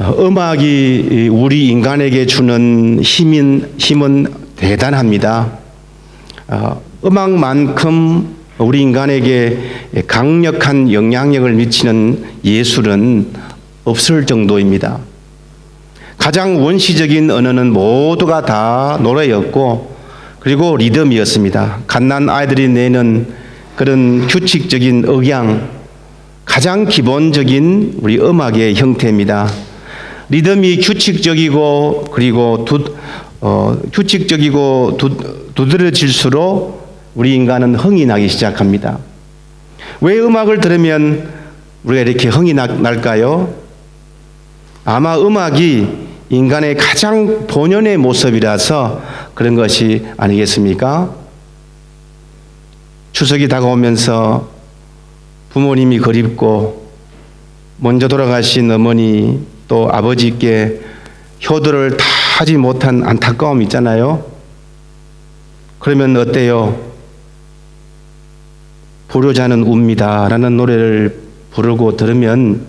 음악이 우리 인간에게 주는 힘은 대단합니다. 음악만큼 우리 인간에게 강력한 영향력을 미치는 예술은 없을 정도입니다. 가장 원시적인 언어는 모두가 다 노래였고, 그리고 리듬이었습니다. 갓난 아이들이 내는 그런 규칙적인 억양, 가장 기본적인 우리 음악의 형태입니다. 리듬이 규칙적이고, 그리고 두드러질수록 우리 인간은 흥이 나기 시작합니다. 왜 음악을 들으면 우리가 이렇게 흥이 날까요? 아마 음악이 인간의 가장 본연의 모습이라서 그런 것이 아니겠습니까? 추석이 다가오면서 부모님이 그립고, 먼저 돌아가신 어머니 또 아버지께 효도를 다 하지 못한 안타까움 있잖아요. 그러면 어때요? 불효자는 웁니다 라는 노래를 부르고 들으면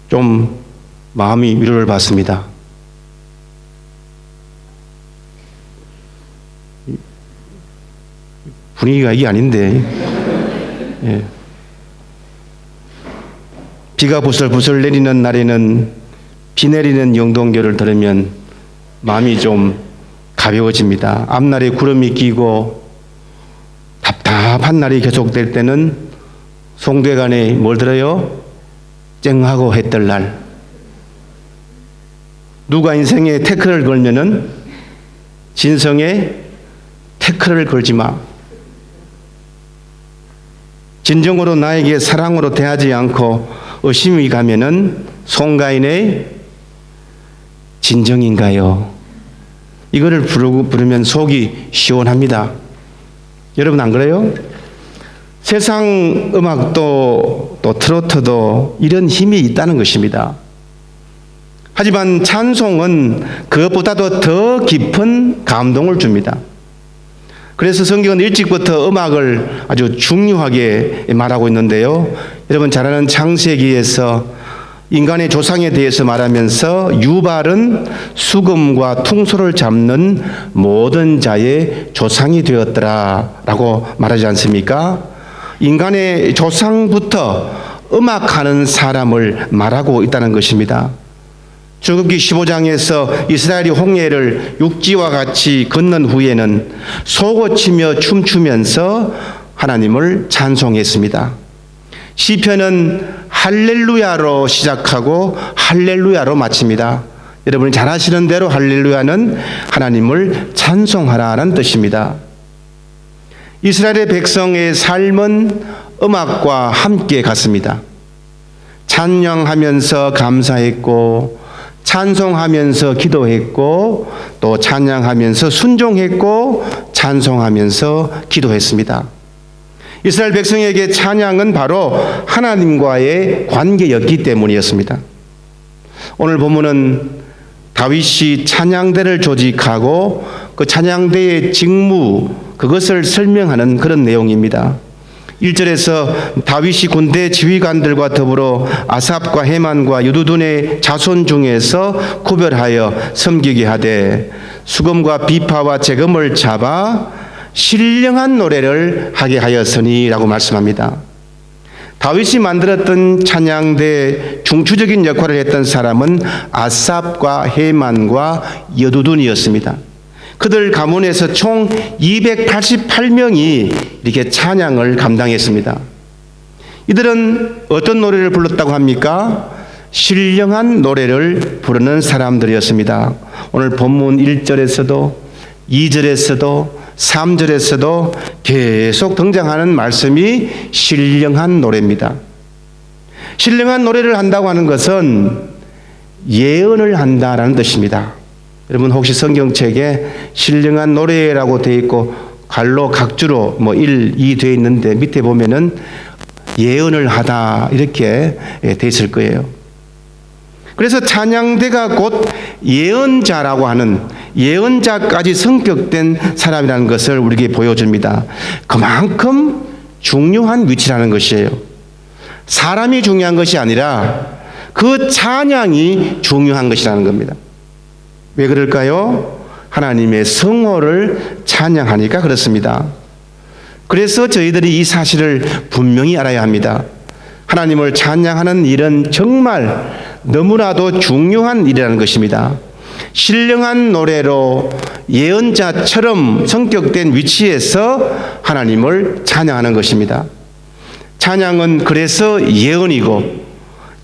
좀 마음이 위로를 받습니다. 분위기가 이게 아닌데. 예. 비가 부슬부슬 내리는 날에는 비 내리는 영동교를 들으면 마음이 좀 가벼워집니다. 앞날에 구름이 끼고 답답한 날이 계속될 때는 송대간에 뭘 들어요? 쨍하고 했던 날. 누가 인생에 태클을 걸면은 진성에 태클을 걸지 마. 진정으로 나에게 사랑으로 대하지 않고 의심이 가면은 송가인의 진정인가요? 이거를 부르면 속이 시원합니다. 여러분 안 그래요? 세상 음악도 또 트로트도 이런 힘이 있다는 것입니다. 하지만 찬송은 그것보다도 더 깊은 감동을 줍니다. 그래서 성경은 일찍부터 음악을 아주 중요하게 말하고 있는데요. 여러분 잘 아는 창세기에서 인간의 조상에 대해서 말하면서 유발은 수금과 퉁소를 잡는 모든 자의 조상이 되었더라 라고 말하지 않습니까? 인간의 조상부터 음악하는 사람을 말하고 있다는 것입니다. 출애굽기 15장에서 이스라엘이 홍해를 육지와 같이 건넌 후에는 소고치며 춤추면서 하나님을 찬송했습니다. 시편은 할렐루야로 시작하고 할렐루야로 마칩니다. 여러분이 잘 아시는 대로 할렐루야는 하나님을 찬송하라는 뜻입니다. 이스라엘의 백성의 삶은 음악과 함께 갔습니다. 찬양하면서 감사했고, 찬송하면서 기도했고, 또 찬양하면서 순종했고, 찬송하면서 기도했습니다. 이스라엘 백성에게 찬양은 바로 하나님과의 관계였기 때문이었습니다. 오늘 본문은 다윗이 찬양대를 조직하고 그 찬양대의 직무, 그것을 설명하는 그런 내용입니다. 1절에서 다윗이 군대 지휘관들과 더불어 아삽과 헤만과 여두둔의 자손 중에서 구별하여 섬기게 하되 수금과 비파와 재금을 잡아 신령한 노래를 하게 하였으니 라고 말씀합니다. 다윗이 만들었던 찬양대 중추적인 역할을 했던 사람은 아삽과 헤만과 여두둔이었습니다. 그들 가문에서 총 288명이 이렇게 찬양을 감당했습니다. 이들은 어떤 노래를 불렀다고 합니까? 신령한 노래를 부르는 사람들이었습니다. 오늘 본문 1절에서도 2절에서도 3절에서도 계속 등장하는 말씀이 신령한 노래입니다. 신령한 노래를 한다고 하는 것은 예언을 한다라는 뜻입니다. 여러분 혹시 성경책에 신령한 노래라고 되어 있고 갈로 각주로 1, 2 되어 있는데 밑에 보면은 예언을 하다 이렇게 되어 있을 거예요. 그래서 찬양대가 곧 예언자라고 하는, 예언자까지 성격된 사람이라는 것을 우리에게 보여줍니다. 그만큼 중요한 위치라는 것이에요. 사람이 중요한 것이 아니라 그 찬양이 중요한 것이라는 겁니다. 왜 그럴까요? 하나님의 성호를 찬양하니까 그렇습니다. 그래서 저희들이 이 사실을 분명히 알아야 합니다. 하나님을 찬양하는 일은 정말 너무나도 중요한 일이라는 것입니다. 신령한 노래로 예언자처럼 성격된 위치에서 하나님을 찬양하는 것입니다. 찬양은 그래서 예언이고,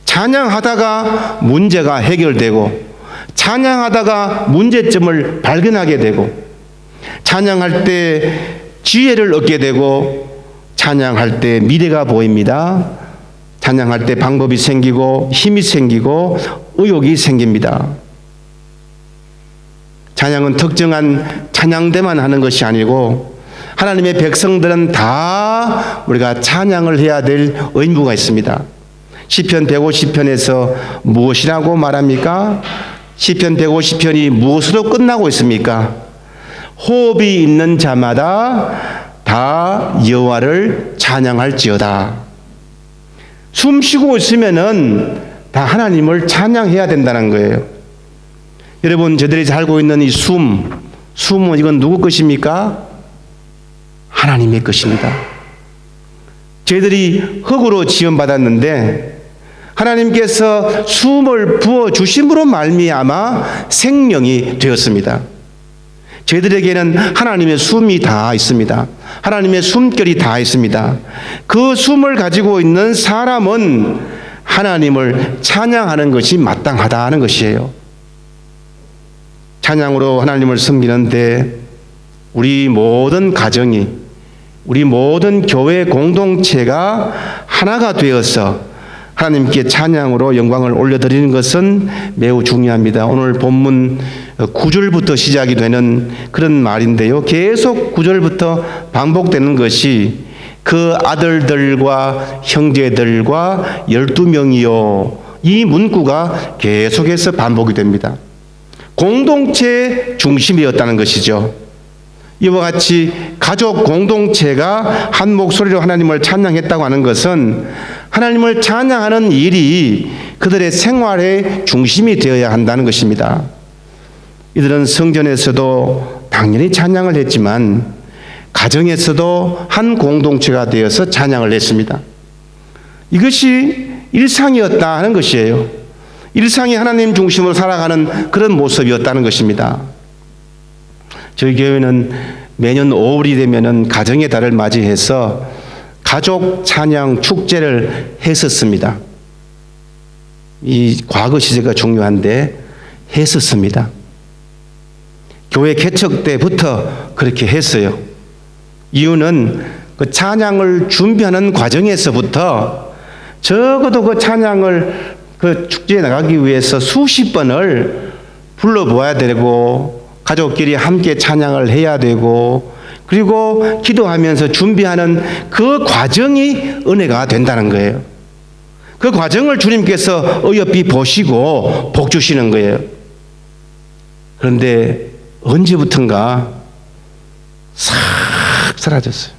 찬양하다가 문제가 해결되고, 찬양하다가 문제점을 발견하게 되고, 찬양할 때 지혜를 얻게 되고, 찬양할 때 미래가 보입니다. 찬양할 때 방법이 생기고 힘이 생기고 의욕이 생깁니다. 찬양은 특정한 찬양대만 하는 것이 아니고 하나님의 백성들은 다 우리가 찬양을 해야 될 의무가 있습니다. 시편 150편에서 무엇이라고 말합니까? 시편 150편이 무엇으로 끝나고 있습니까? 호흡이 있는 자마다 다 여호와를 찬양할지어다. 숨 쉬고 있으면은 다 하나님을 찬양해야 된다는 거예요. 여러분, 저들이 살고 있는 이 숨은 이건 누구 것입니까? 하나님의 것입니다. 저희들이 흙으로 지음받았는데 하나님께서 숨을 부어주심으로 말미암아 생명이 되었습니다. 저희들에게는 하나님의 숨이 다 있습니다. 하나님의 숨결이 다 있습니다. 그 숨을 가지고 있는 사람은 하나님을 찬양하는 것이 마땅하다는 것이에요. 찬양으로 하나님을 섬기는데 우리 모든 가정이, 우리 모든 교회 공동체가 하나가 되어서 하나님께 찬양으로 영광을 올려드리는 것은 매우 중요합니다. 오늘 본문 9절부터 시작이 되는 그런 말인데요. 계속 9절부터 반복되는 것이 그 아들들과 형제들과 12명이요. 이 문구가 계속해서 반복이 됩니다. 공동체 중심이었다는 것이죠. 이와 같이 가족 공동체가 한 목소리로 하나님을 찬양했다고 하는 것은 하나님을 찬양하는 일이 그들의 생활의 중심이 되어야 한다는 것입니다. 이들은 성전에서도 당연히 찬양을 했지만 가정에서도 한 공동체가 되어서 찬양을 했습니다. 이것이 일상이었다 하는 것이에요. 일상이 하나님 중심으로 살아가는 그런 모습이었다는 것입니다. 저희 교회는 매년 5월이 되면은 가정의 달을 맞이해서 가족 찬양 축제를 했었습니다. 이 과거 시제가 중요한데 했었습니다. 교회 개척 때부터 그렇게 했어요. 이유는 그 찬양을 준비하는 과정에서부터 적어도 그 찬양을 그 축제에 나가기 위해서 수십 번을 불러보아야 되고 가족끼리 함께 찬양을 해야 되고 그리고 기도하면서 준비하는 그 과정이 은혜가 된다는 거예요. 그 과정을 주님께서 어여삐 보시고 복 주시는 거예요. 그런데 언제부턴가 싹 사라졌어요.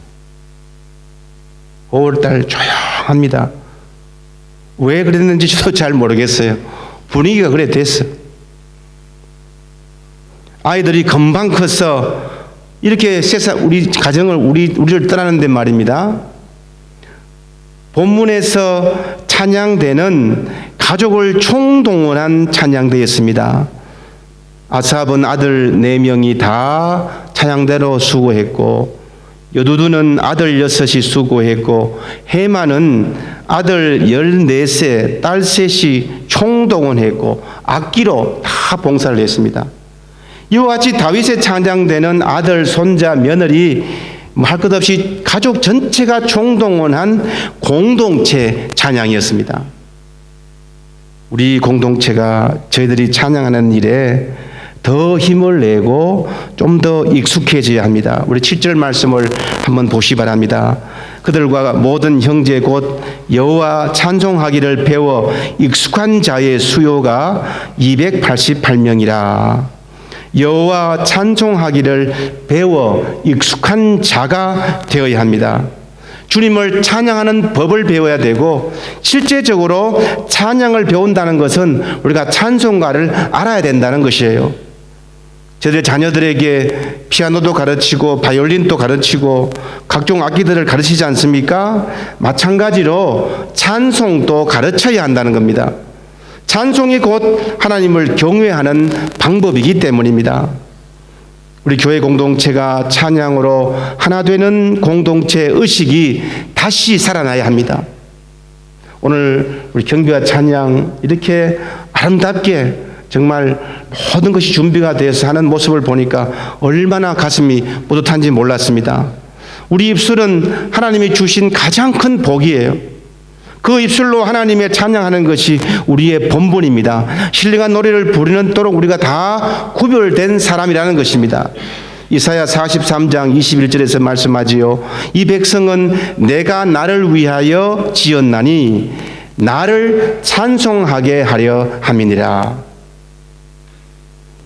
5월달 조용합니다. 왜 그랬는지 저도 잘 모르겠어요. 분위기가 그래 됐어요. 아이들이 금방 커서 이렇게 세상 우리 가정을 우리를 떠나는데 말입니다. 본문에서 찬양대는 가족을 총동원한 찬양대였습니다. 아삽은 아들 4명이 다 찬양대로 수고했고 여두두는 아들 6이 수고했고 헤만은 아들 14세, 딸 3이 총동원했고 악기로 다 봉사를 했습니다. 이와 같이 다윗의 찬양대는 아들, 손자, 며느리 할 것 없이 가족 전체가 총동원한 공동체 찬양이었습니다. 우리 공동체가 저희들이 찬양하는 일에 더 힘을 내고 좀 더 익숙해져야 합니다. 우리 7절 말씀을 한번 보시 바랍니다. 그들과 모든 형제 곧 여호와 찬송하기를 배워 익숙한 자의 수요가 288명이라. 여호와 찬송하기를 배워 익숙한 자가 되어야 합니다. 주님을 찬양하는 법을 배워야 되고, 실제적으로 찬양을 배운다는 것은 우리가 찬송가를 알아야 된다는 것이에요. 저희들 자녀들에게 피아노도 가르치고 바이올린도 가르치고 각종 악기들을 가르치지 않습니까? 마찬가지로 찬송도 가르쳐야 한다는 겁니다. 찬송이 곧 하나님을 경외하는 방법이기 때문입니다. 우리 교회 공동체가 찬양으로 하나 되는 공동체 의식이 다시 살아나야 합니다. 오늘 우리 경배와 찬양 이렇게 아름답게 정말 모든 것이 준비가 되어서 하는 모습을 보니까 얼마나 가슴이 뿌듯한지 몰랐습니다. 우리 입술은 하나님이 주신 가장 큰 복이에요. 그 입술로 하나님의 찬양하는 것이 우리의 본분입니다. 신령한 노래를 부르는 도록 우리가 다 구별된 사람이라는 것입니다. 이사야 43장 21절에서 말씀하지요. 이 백성은 내가 나를 위하여 지었나니 나를 찬송하게 하려 함이니라.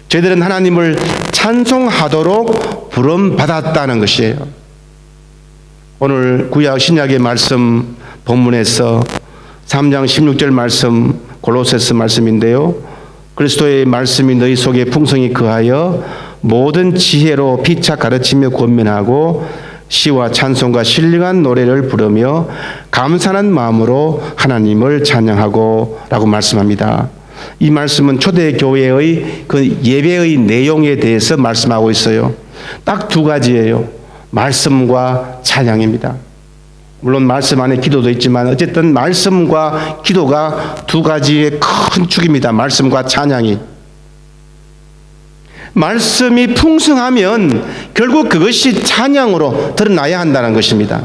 저희들은 하나님을 찬송하도록 부름받았다는 것이에요. 오늘 구약 신약의 말씀 본문에서 3장 16절 말씀, 골로새서 말씀인데요. 그리스도의 말씀이 너희 속에 풍성히 거하여 모든 지혜로 피차 가르치며 권면하고 시와 찬송과 신령한 노래를 부르며 감사하는 마음으로 하나님을 찬양하고 라고 말씀합니다. 이 말씀은 초대교회의 그 예배의 내용에 대해서 말씀하고 있어요. 딱 두 가지예요. 말씀과 찬양입니다. 물론 말씀 안에 기도도 있지만 어쨌든 말씀과 기도가 두 가지의 큰 축입니다. 말씀과 찬양이. 말씀이 풍성하면 결국 그것이 찬양으로 드러나야 한다는 것입니다.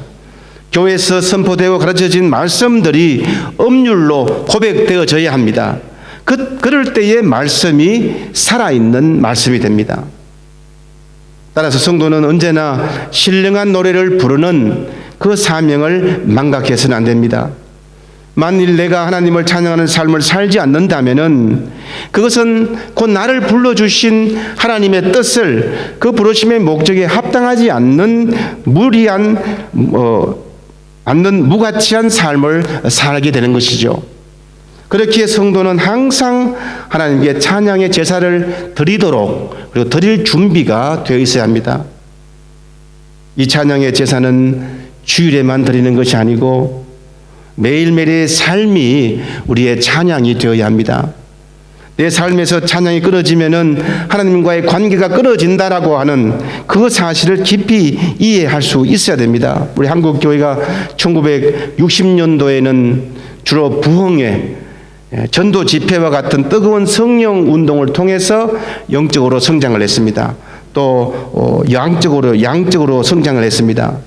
교회에서 선포되고 가르쳐진 말씀들이 음률로 고백되어져야 합니다. 그럴 때에 말씀이 살아있는 말씀이 됩니다. 따라서 성도는 언제나 신령한 노래를 부르는 그 사명을 망각해서는 안 됩니다. 만일 내가 하나님을 찬양하는 삶을 살지 않는다면은 그것은 곧 나를 불러주신 하나님의 뜻을 그 부르심의 목적에 합당하지 않는 무가치한 삶을 살게 되는 것이죠. 그렇기에 성도는 항상 하나님께 찬양의 제사를 드리도록 그리고 드릴 준비가 되어 있어야 합니다. 이 찬양의 제사는 주일에만 드리는 것이 아니고 매일매일의 삶이 우리의 찬양이 되어야 합니다. 내 삶에서 찬양이 끊어지면은 하나님과의 관계가 끊어진다라고 하는 그 사실을 깊이 이해할 수 있어야 됩니다. 우리 한국 교회가 1960년도에는 주로 부흥회, 전도 집회와 같은 뜨거운 성령 운동을 통해서 영적으로 성장을 했습니다. 또 양적으로 성장을 했습니다.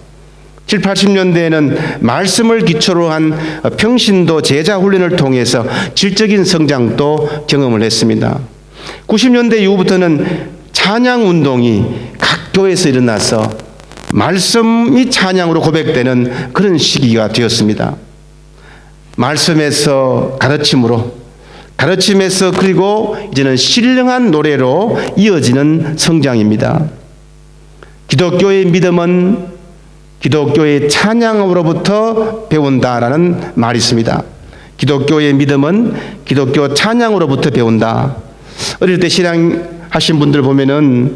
7, 80년대에는 말씀을 기초로 한 평신도 제자 훈련을 통해서 질적인 성장도 경험을 했습니다. 90년대 이후부터는 찬양 운동이 각 교회에서 일어나서 말씀이 찬양으로 고백되는 그런 시기가 되었습니다. 말씀에서 가르침에서 그리고 이제는 신령한 노래로 이어지는 성장입니다. 기독교의 믿음은 기독교의 찬양으로부터 배운다라는 말이 있습니다. 기독교의 믿음은 기독교 찬양으로부터 배운다. 어릴 때 신앙하신 분들 보면은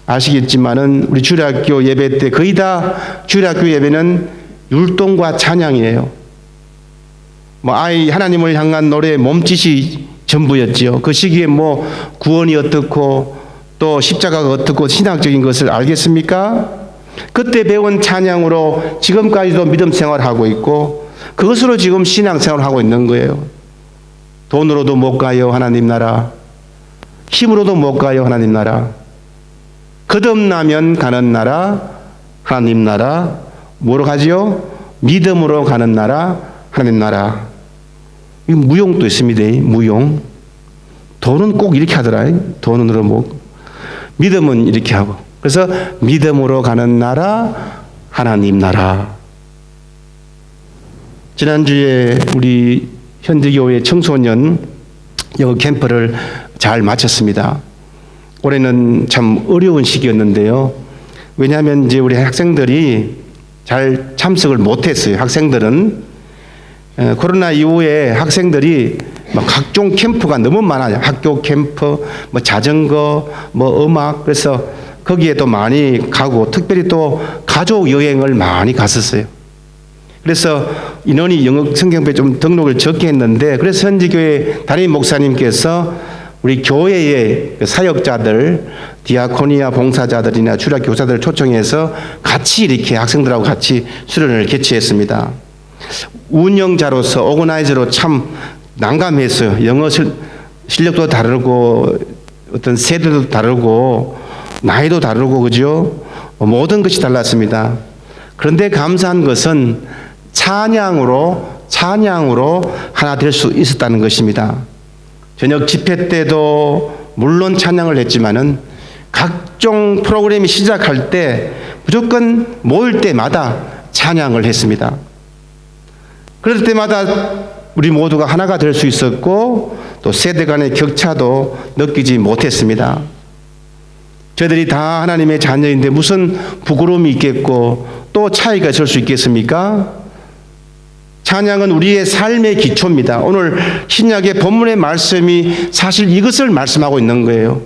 아시겠지만은 우리 주일학교 예배 때 거의 다 주일학교 예배는 율동과 찬양이에요. 아이 하나님을 향한 노래 몸짓이 전부였지요. 그 시기에 구원이 어떻고 또 십자가가 어떻고 신학적인 것을 알겠습니까? 그때 배운 찬양으로 지금까지도 믿음 생활하고 있고 그것으로 지금 신앙 생활을 하고 있는 거예요. 돈으로도 못 가요 하나님 나라, 힘으로도 못 가요 하나님 나라, 거듭나면 가는 나라 하나님 나라, 뭐로 가지요? 믿음으로 가는 나라 하나님 나라. 이 무용도 있습니다. 무용. 돈은 꼭 이렇게 하더라. 돈으로 믿음은 이렇게 하고. 그래서 믿음으로 가는 나라 하나님 나라. 지난주에 우리 현대교회 청소년 영어 캠프를 잘 마쳤습니다. 올해는 참 어려운 시기였는데요. 왜냐하면 이제 우리 학생들이 잘 참석을 못했어요. 학생들은. 코로나 이후에 학생들이 각종 캠프가 너무 많아요. 학교 캠프, 자전거, 음악. 그래서 거기에도 많이 가고, 특별히 또 가족 여행을 많이 갔었어요. 그래서 인원이 영어 성경부에 좀 등록을 적게 했는데, 그래서 현지교회 담임 목사님께서 우리 교회의 사역자들, 디아코니아 봉사자들이나 주일학 교사들을 초청해서 같이 이렇게 학생들하고 같이 수련을 개최했습니다. 운영자로서, 오거나이저로 참 난감했어요. 영어 실력도 다르고, 어떤 세대도 다르고, 나이도 다르고, 그죠? 모든 것이 달랐습니다. 그런데 감사한 것은 찬양으로 하나 될 수 있었다는 것입니다. 저녁 집회 때도 물론 찬양을 했지만은 각종 프로그램이 시작할 때 무조건 모일 때마다 찬양을 했습니다. 그럴 때마다 우리 모두가 하나가 될 수 있었고, 또 세대 간의 격차도 느끼지 못했습니다. 저희들이 다 하나님의 자녀인데 무슨 부끄러움이 있겠고 또 차이가 있을 수 있겠습니까? 찬양은 우리의 삶의 기초입니다. 오늘 신약의 본문의 말씀이 사실 이것을 말씀하고 있는 거예요.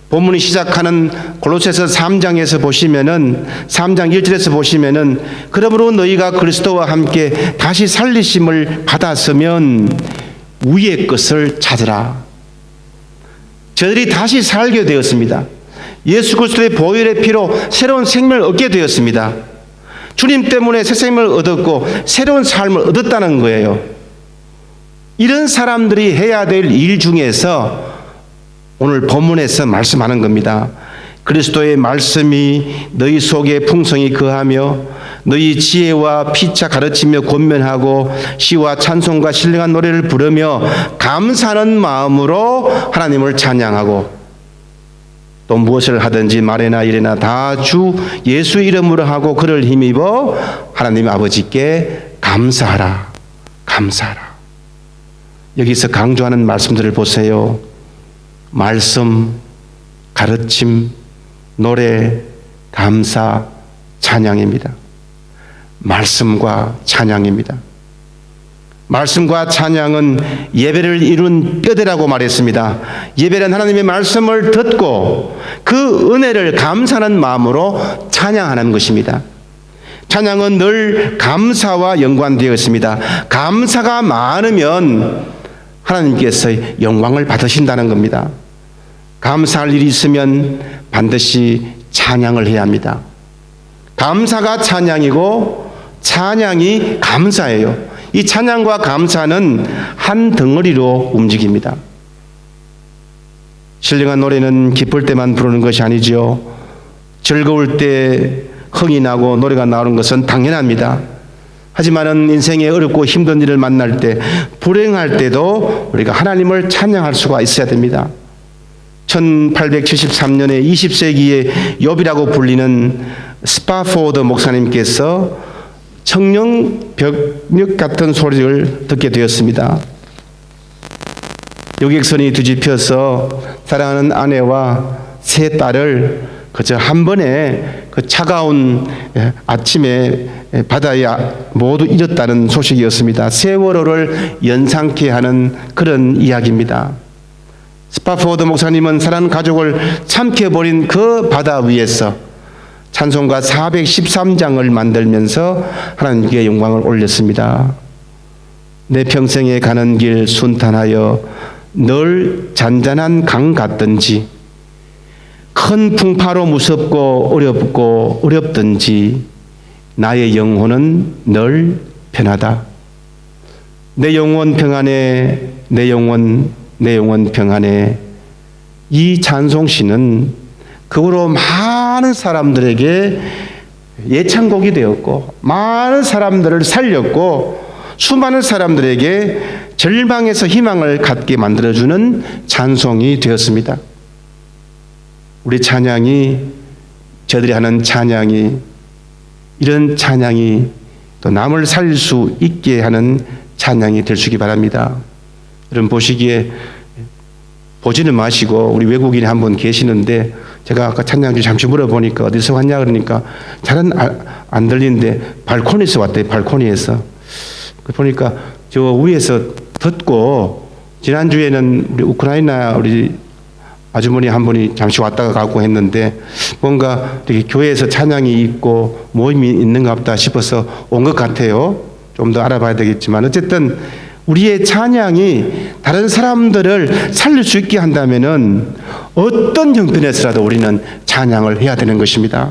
본문이 시작하는 골로새서 3장에서 보시면은, 3장 1절에서 보시면은, 그러므로 너희가 그리스도와 함께 다시 살리심을 받았으면 위의 것을 찾으라. 저들이 다시 살게 되었습니다. 예수 그리스도의 보혈의 피로 새로운 생명을 얻게 되었습니다. 주님 때문에 새 생명을 얻었고 새로운 삶을 얻었다는 거예요. 이런 사람들이 해야 될 일 중에서 오늘 본문에서 말씀하는 겁니다. 그리스도의 말씀이 너희 속에 풍성히 거하며 너희 지혜와 피차 가르치며 권면하고 시와 찬송과 신령한 노래를 부르며 감사하는 마음으로 하나님을 찬양하고, 또 무엇을 하든지 말이나 일이나 다 주 예수 이름으로 하고 그를 힘입어 하나님 아버지께 감사하라. 감사하라. 여기서 강조하는 말씀들을 보세요. 말씀, 가르침, 노래, 감사, 찬양입니다. 말씀과 찬양입니다. 말씀과 찬양은 예배를 이룬 뼈대라고 말했습니다. 예배는 하나님의 말씀을 듣고 그 은혜를 감사하는 마음으로 찬양하는 것입니다. 찬양은 늘 감사와 연관되어 있습니다. 감사가 많으면 하나님께서 영광을 받으신다는 겁니다. 감사할 일이 있으면 반드시 찬양을 해야 합니다. 감사가 찬양이고 찬양이 감사예요. 이 찬양과 감사는 한 덩어리로 움직입니다. 신령한 노래는 기쁠 때만 부르는 것이 아니죠. 즐거울 때 흥이 나고 노래가 나오는 것은 당연합니다. 하지만은 인생에 어렵고 힘든 일을 만날 때, 불행할 때도 우리가 하나님을 찬양할 수가 있어야 됩니다. 1873년에 20세기의 욥이라고 불리는 스파포드 목사님께서 청령벽력 같은 소리를 듣게 되었습니다. 여객선이 뒤집혀서 사랑하는 아내와 세 딸을 그저 한 번에 그 차가운 아침에 바다에 모두 잃었다는 소식이었습니다. 세월호를 연상케 하는 그런 이야기입니다. 스파포드 목사님은 사랑하는 가족을 삼켜버린 그 바다 위에서 찬송가 413장을 만들면서 하나님께 영광을 올렸습니다. 내 평생에 가는 길 순탄하여 늘 잔잔한 강 같든지, 큰 풍파로 무섭고 어렵든지 나의 영혼은 늘 편하다. 내 영혼 평안해, 내 영혼 평안해. 이 찬송시는 그 후로 많은 사람들에게 예찬곡이 되었고, 많은 사람들을 살렸고, 수많은 사람들에게 절망에서 희망을 갖게 만들어주는 찬송이 되었습니다. 우리 찬양이, 저들이 하는 찬양이, 이런 찬양이 또 남을 살릴 수 있게 하는 찬양이 될 수 있기 바랍니다. 여러분 보시기에 보지는 마시고 우리 외국인이 한 분 계시는데 제가 아까 찬양주 잠시 물어보니까 어디서 왔냐 그러니까 잘은 안 들리는데 발코니에서 왔대요. 발코니에서. 보니까 저 위에서 듣고 지난주에는 우리 우크라이나 우리 아주머니 한 분이 잠시 왔다가 가고 했는데 뭔가 이렇게 교회에서 찬양이 있고 모임이 있는가 보다 싶어서 온 것 같아요. 좀 더 알아봐야 되겠지만 어쨌든 우리의 찬양이 다른 사람들을 살릴 수 있게 한다면은 어떤 형편에서라도 우리는 찬양을 해야 되는 것입니다.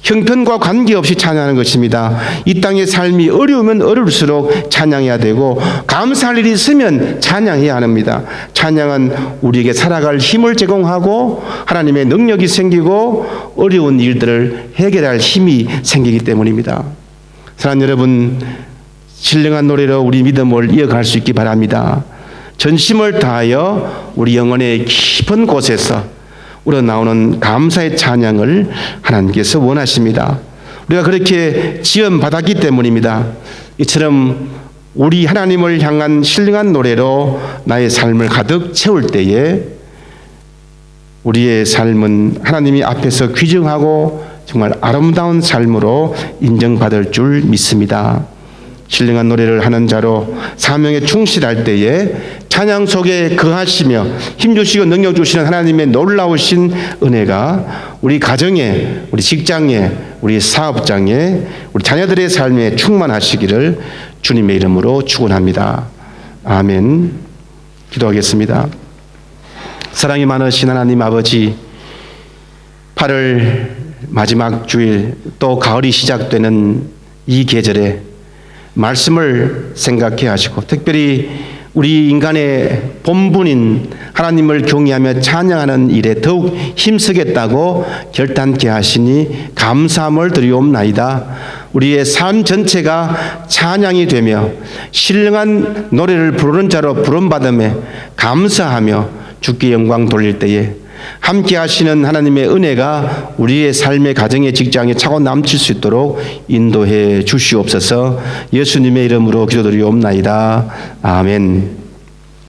형편과 관계없이 찬양하는 것입니다. 이 땅의 삶이 어려우면 어려울수록 찬양해야 되고 감사할 일이 있으면 찬양해야 합니다. 찬양은 우리에게 살아갈 힘을 제공하고 하나님의 능력이 생기고 어려운 일들을 해결할 힘이 생기기 때문입니다. 사랑하는 여러분, 신령한 노래로 우리 믿음을 이어갈 수 있기 바랍니다. 전심을 다하여 우리 영혼의 깊은 곳에서 우러나오는 감사의 찬양을 하나님께서 원하십니다. 우리가 그렇게 지원받았기 때문입니다. 이처럼 우리 하나님을 향한 신령한 노래로 나의 삶을 가득 채울 때에 우리의 삶은 하나님이 앞에서 귀정하고 정말 아름다운 삶으로 인정받을 줄 믿습니다. 신령한 노래를 하는 자로 사명에 충실할 때에 찬양 속에 거하시며 힘주시고 능력 주시는 하나님의 놀라우신 은혜가 우리 가정에, 우리 직장에, 우리 사업장에, 우리 자녀들의 삶에 충만하시기를 주님의 이름으로 축원합니다. 아멘. 기도하겠습니다. 사랑이 많으신 하나님 아버지, 8월 마지막 주일 또 가을이 시작되는 이 계절에 말씀을 생각해 하시고 특별히 우리 인간의 본분인 하나님을 경외하며 찬양하는 일에 더욱 힘쓰겠다고 결단케 하시니 감사함을 드리옵나이다. 우리의 삶 전체가 찬양이 되며 신령한 노래를 부르는 자로 부름받음에 감사하며 주께 영광 돌릴 때에 함께 하시는 하나님의 은혜가 우리의 삶의 가정의 직장에 차고 넘칠 수 있도록 인도해 주시옵소서. 예수님의 이름으로 기도드리옵나이다. 아멘.